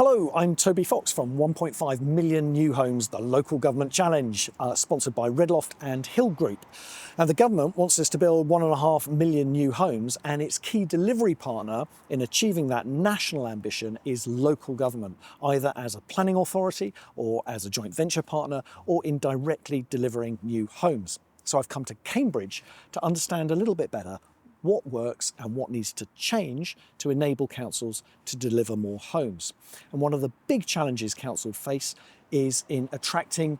Hello, I'm Toby Fox from 1.5 Million New Homes, the Local Government Challenge, sponsored by Redloft and Hill Group. Now, the government wants us to build 1.5 million new homes, and its key delivery partner in achieving that national ambition is local government, either as a planning authority or as a joint venture partner or in directly delivering new homes. So I've come to Cambridge to understand a little bit better what works and what needs to change to enable councils to deliver more homes. And one of the big challenges councils face is in attracting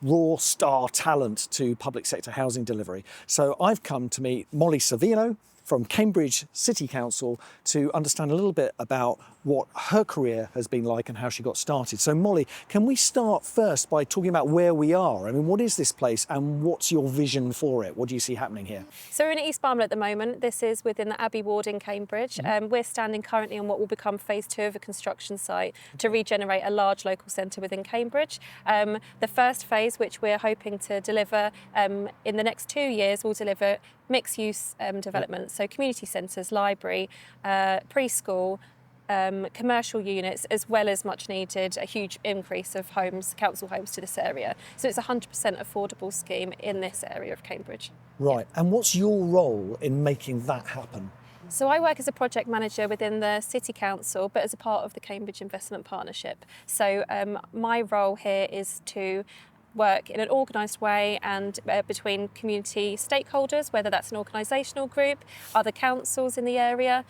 raw star talent to public sector housing delivery. So I've come to meet Molly Savino from Cambridge City Council to understand a little bit about what her career has been like and how she got started. So Molly, can we start first by talking about where we are? I mean, what is this place and what's your vision for it? What do you see happening here? So we're in East Barnwell at the moment. This is within the Abbey ward in Cambridge. We're standing currently on what will become phase 2 of a construction site to regenerate a large local centre within Cambridge. The first phase, which we're hoping to deliver in the next 2 years, will deliver mixed-use development, so community centres, library, preschool, commercial units, as well as much needed, a huge increase of homes, council homes to this area. So it's a 100% affordable scheme in this area of Cambridge. Right, and what's your role in making that happen? So I work as a project manager within the City Council, but as a part of the Cambridge Investment Partnership. So my role here is to work in an organised way and between community stakeholders, whether that's an organisational group, other councils in the area,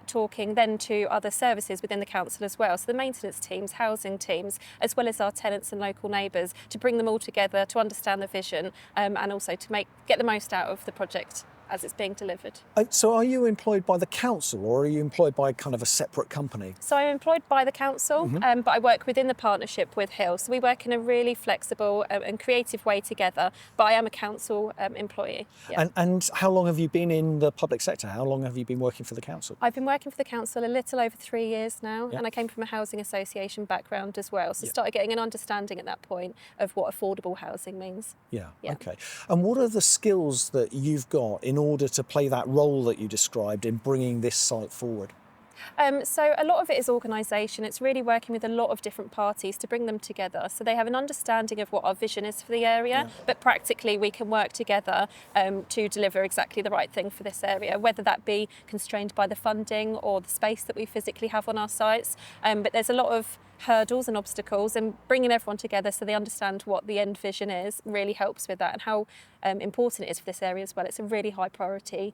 talking then to other services within the council as well. So the maintenance teams, housing teams, as well as our tenants and local neighbours, to bring them all together to understand the vision and also to get the most out of the project as it's being delivered. So are you employed by the council or are you employed by kind of a separate company? So I'm employed by the council, but I work within the partnership with Hill. So we work in a really flexible and creative way together, but I am a council employee. Yeah. And how long have you been in the public sector? How long have you been working for the council? I've been working for the council a little over 3 years now, and I came from a housing association background as well. So started getting an understanding at that point of what affordable housing means. Yeah, okay. And what are the skills that you've got in order to play that role that you described in bringing this site forward? So a lot of it is organisation. It's really working with a lot of different parties to bring them together so they have an understanding of what our vision is for the area, but practically we can work together to deliver exactly the right thing for this area, whether that be constrained by the funding or the space that we physically have on our sites. But there's a lot of hurdles and obstacles, and bringing everyone together so they understand what the end vision is really helps with that and how important it is for this area as well. It's a really high priority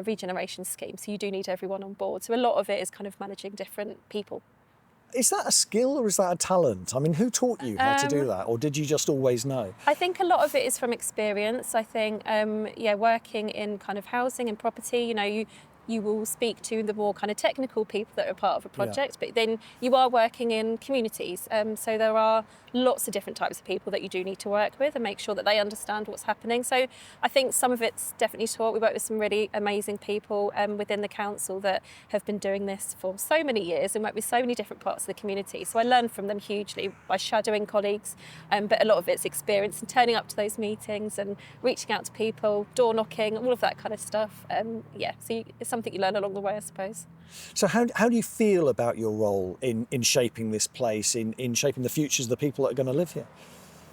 regeneration scheme, so you do need everyone on board. So a lot of it is kind of managing different people. Is that a skill or is that a talent? I mean, who taught you how to do that, or did you just always know? I think a lot of it is from experience. I think, working in kind of housing and property, you will speak to the more kind of technical people that are part of a project, but then you are working in communities. So there are lots of different types of people that you do need to work with and make sure that they understand what's happening. So I think some of it's definitely taught. We work with some really amazing people within the council that have been doing this for so many years and work with so many different parts of the community. So I learned from them hugely by shadowing colleagues, but a lot of it's experience and turning up to those meetings and reaching out to people, door knocking, all of that kind of stuff. So it's something you learn along the way, I suppose. So how do you feel about your role in shaping this place, in shaping the futures of the people that are going to live here?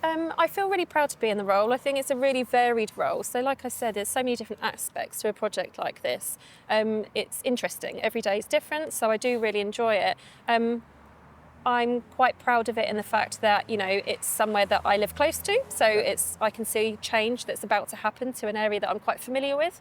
I feel really proud to be in the role. I think it's a really varied role. So like I said, there's so many different aspects to a project like this. It's interesting. Every day is different, so I do really enjoy it. I'm quite proud of it in the fact that, it's somewhere that I live close to. So I can see change that's about to happen to an area that I'm quite familiar with.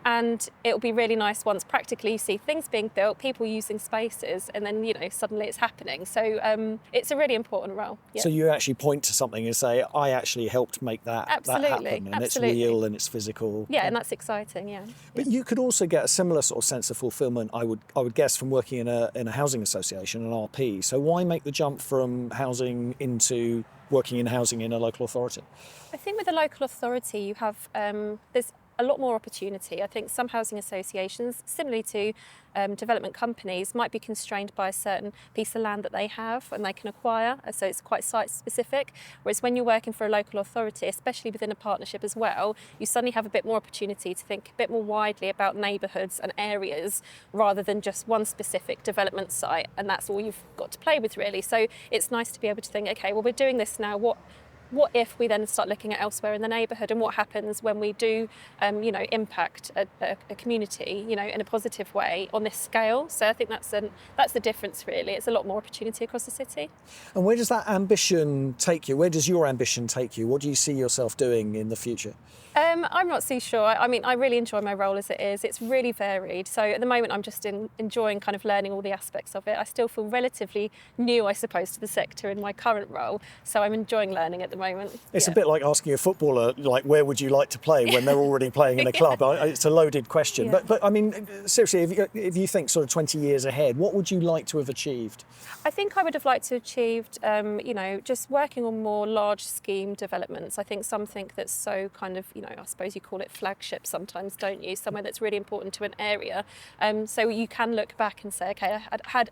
And it'll be really nice once practically you see things being built, people using spaces, and then, suddenly it's happening. So it's a really important role. Yeah. So you actually point to something and say, I actually helped make that happen. And it's real and it's physical. Yeah, and that's exciting, yeah. But you could also get a similar sort of sense of fulfilment, I would guess, from working in a housing association, an RP. So why make the jump from housing into working in housing in a local authority? I think with a local authority, you have, there's a lot more opportunity. I think some housing associations, similarly to development companies, might be constrained by a certain piece of land that they have and they can acquire, so it's quite site specific. Whereas when you're working for a local authority, especially within a partnership as well, you suddenly have a bit more opportunity to think a bit more widely about neighbourhoods and areas rather than just one specific development site, and that's all you've got to play with really. So it's nice to be able to think, okay, well, we're doing this now, what if we then start looking at elsewhere in the neighbourhood, and what happens when we do, impact a community, in a positive way on this scale? So I think that's the difference really. It's a lot more opportunity across the city. And where does that ambition take you? Where does your ambition take you? What do you see yourself doing in the future? I'm not too sure. I mean, I really enjoy my role as it is. It's really varied. So at the moment, I'm just enjoying kind of learning all the aspects of it. I still feel relatively new, I suppose, to the sector in my current role. So I'm enjoying learning at the moment. It's a bit like asking a footballer, like, where would you like to play when they're already playing in a club? It's a loaded question. Yeah. But I mean, seriously, if you think sort of 20 years ahead, what would you like to have achieved? I think I would have liked to have achieved, just working on more large scheme developments. I think something that's so kind of, I suppose you call it flagship sometimes, don't you? Somewhere that's really important to an area. So you can look back and say, okay,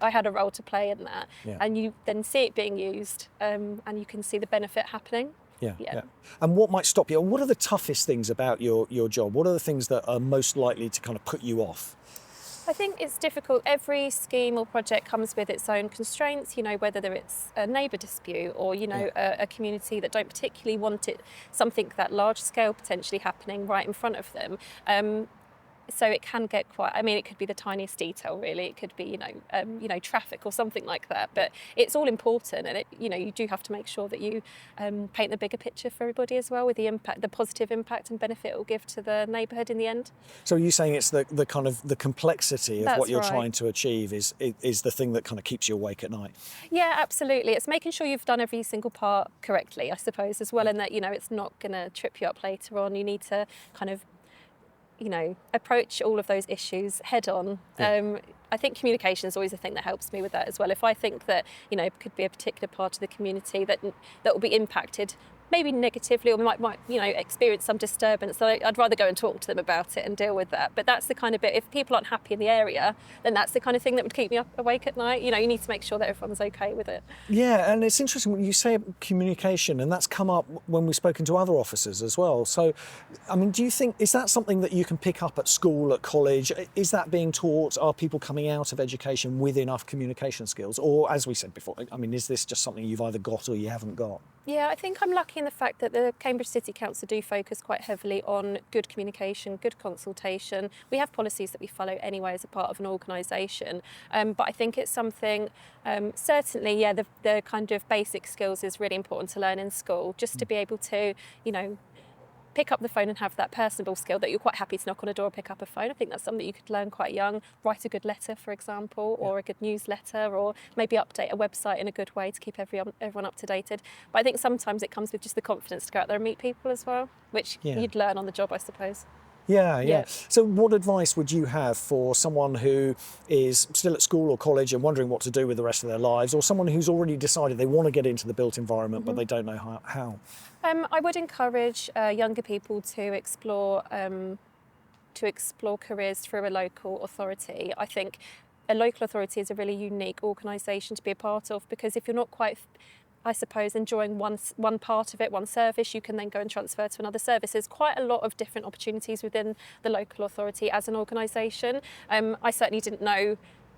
I had a role to play in that. Yeah. And you then see it being used, and you can see the benefit happening. Yeah. And what might stop you? What are the toughest things about your job? What are the things that are most likely to kind of put you off? I think it's difficult. Every scheme or project comes with its own constraints, whether it's a neighbour dispute or, a community that don't particularly want something that large scale potentially happening right in front of them. So it can get it could be the tiniest detail really. It could be, traffic or something like that. But it's all important, and you do have to make sure that you paint the bigger picture for everybody as well, with the positive impact and benefit it will give to the neighbourhood in the end. So are you saying it's the kind of the complexity of what you're right. trying to achieve is the thing that kind of keeps you awake at night? Yeah, absolutely. It's making sure you've done every single part correctly, I suppose, as well, and that it's not going to trip you up later on. You need to kind of approach all of those issues head on. Yeah. I think communication is always a thing that helps me with that as well. If I think that, could be a particular part of the community that will be impacted maybe negatively or might experience some disturbance, so I'd rather go and talk to them about it and deal with that. But that's the kind of bit, if people aren't happy in the area, then that's the kind of thing that would keep me awake at night. You need to make sure that everyone's okay with it. Yeah, and it's interesting when you say communication, and that's come up when we've spoken to other officers as well. So, I mean, do you think, is that something that you can pick up at school, at college? Is that being taught? Are people coming out of education with enough communication skills? Or, as we said before, I mean, is this just something you've either got or you haven't got? Yeah, I think I'm lucky in the fact that the Cambridge City Council do focus quite heavily on good communication, good consultation. We have policies that we follow anyway as a part of an organisation, but I think it's something, certainly, the kind of basic skills is really important to learn in school, just to be able to, pick up the phone and have that personable skill that you're quite happy to knock on a door and pick up a phone. I think that's something that you could learn quite young. Write a good letter, for example, or a good newsletter, or maybe update a website in a good way to keep everyone up to date. But I think sometimes it comes with just the confidence to go out there and meet people as well, which you'd learn on the job, I suppose. Yeah. So what advice would you have for someone who is still at school or college and wondering what to do with the rest of their lives, or someone who's already decided they want to get into the built environment but they don't know how? I would encourage younger people to explore careers through a local authority. I think a local authority is a really unique organisation to be a part of, because if you're not quite, I suppose, enjoying one part of it, one service, you can then go and transfer to another service. There's quite a lot of different opportunities within the local authority as an organisation. I certainly didn't know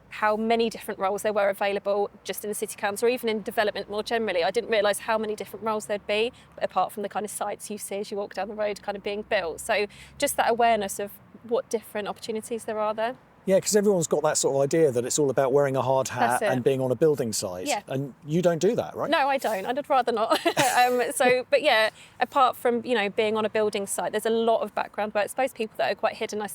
how many different roles there were available just in the City Council, or even in development more generally. I didn't realise how many different roles there'd be, apart from the kind of sites you see as you walk down the road kind of being built. So just that awareness of what different opportunities there are there. Yeah, because everyone's got that sort of idea that it's all about wearing a hard hat and being on a building site. Yeah. And you don't do that, right? No, I don't. I'd rather not. But yeah, apart from, being on a building site, there's a lot of background work. I suppose people that are quite hidden,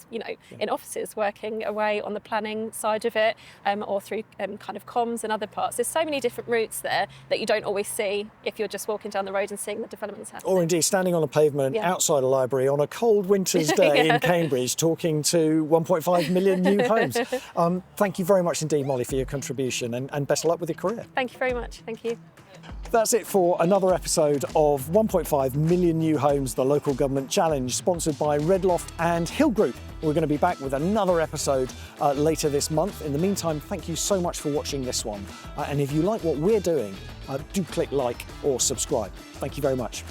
in offices working away on the planning side of it, or through kind of comms and other parts. There's so many different routes there that you don't always see if you're just walking down the road and seeing the developments happening. Or indeed standing on a pavement outside a library on a cold winter's day in Cambridge talking to 1.5 million new new homes. Thank you very much indeed, Molly, for your contribution, and best of luck with your career. Thank you very much. Thank you. That's it for another episode of 1.5 Million New Homes, the Local Government Challenge, sponsored by Redloft and Hill Group. We're going to be back with another episode later this month. In the meantime, thank you so much for watching this one. And if you like what we're doing, do click like or subscribe. Thank you very much.